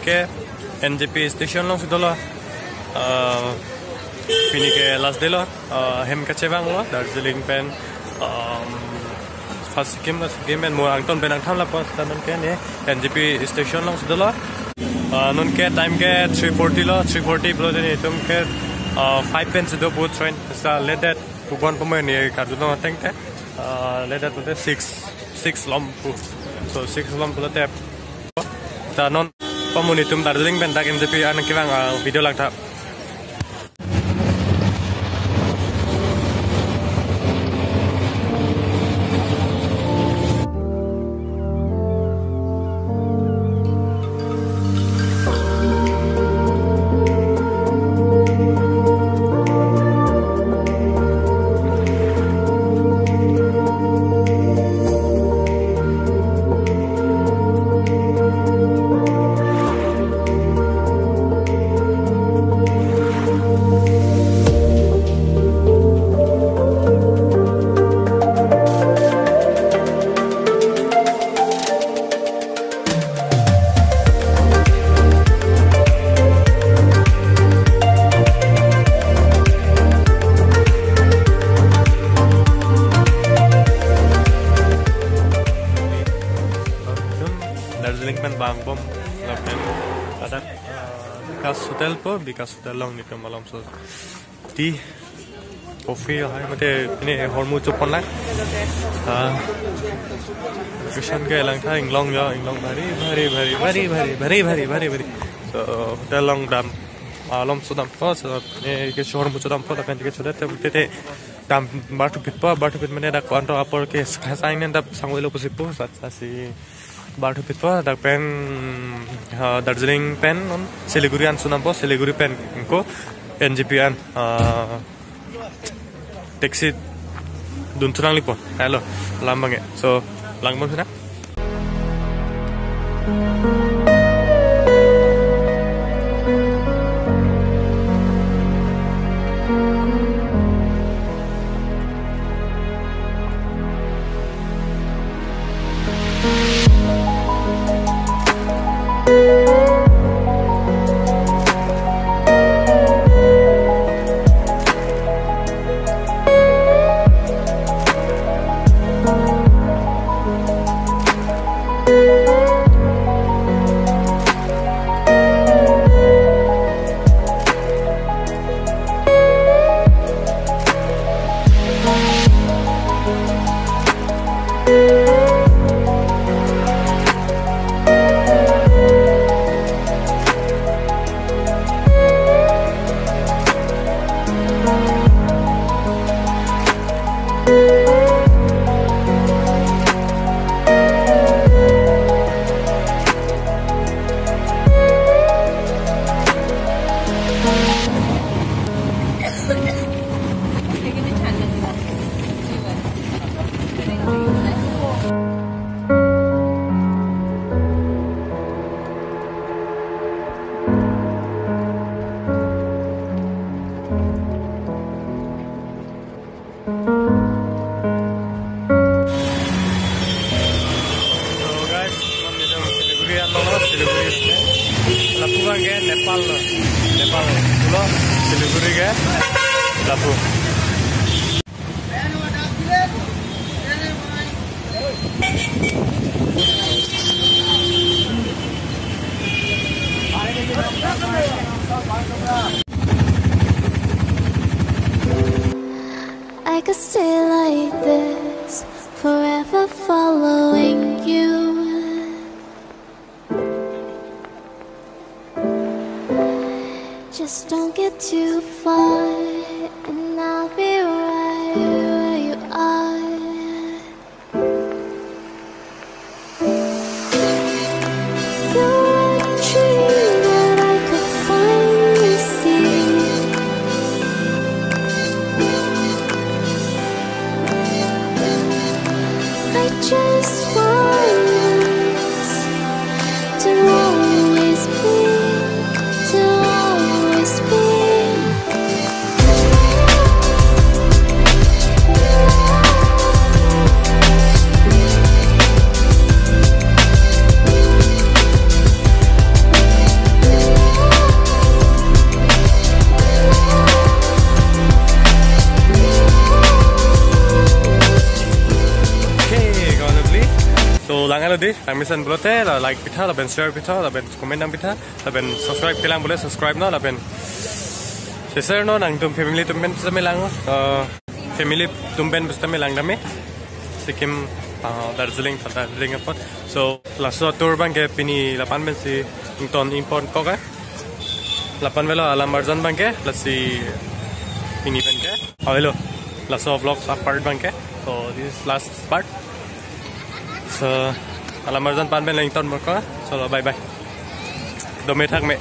ke NJP station long sudah lah. Ini ke last day lah. Hem kecewang lah. Darjeeling pen. First game pen mau angton pen angton lah pas non ke ni NJP station long sudah lah. Non ke time ke 3:40 lah. 3:40 belum jadi itu ke 5 pen sudah buat train. Sa let that bukan pemain ni Kardom ateng te. Let that buat 6 lampu. So 6 lampu lah te. Ta non pemunitum Darjeeling pen tak NJP anak kira video lang tak. Darjeeling pen bang bom pen ada bikas hotel long ni malam so di coffee hai mate ini hormu chopon lang mission ke lang tha Anglong bari so hotel long dam alam sudam pa so ne ke hormu sudam pa kan ke choda te dam batu pit mane da kanto upper ke sain da sangwelo posipo si Baru pitwa dak pen Darjeeling pen on Siliguri an sunam po Siliguri pen ko NJP an taxi dunturang lipo hello lambang so langbang sana Lapuan ke Nepal pulau Siliguri ke Lapu. I could stay like this, forever following you. Just don't get too far, and I'll be right where you are. You're a dream that I could finally see. I just want us to always be, to always be. langan lo di permission bulote la like pitha la ben share pitha la ben comment nang pitha la ben subscribe kelang boleh subscribe no la ben share no nang tum family tum ben bisa melang family tum ben bisa melang dame Sikkim Darjeeling apa so laso tour bang ke pini 8 ben si ton import ko ka 8 velo alam marjan bang ke lasi pini ben ke avelo laso vlogs part bang ke so this is last part so alam marjan pan ben lang ton mo ko so bye bye do me thak me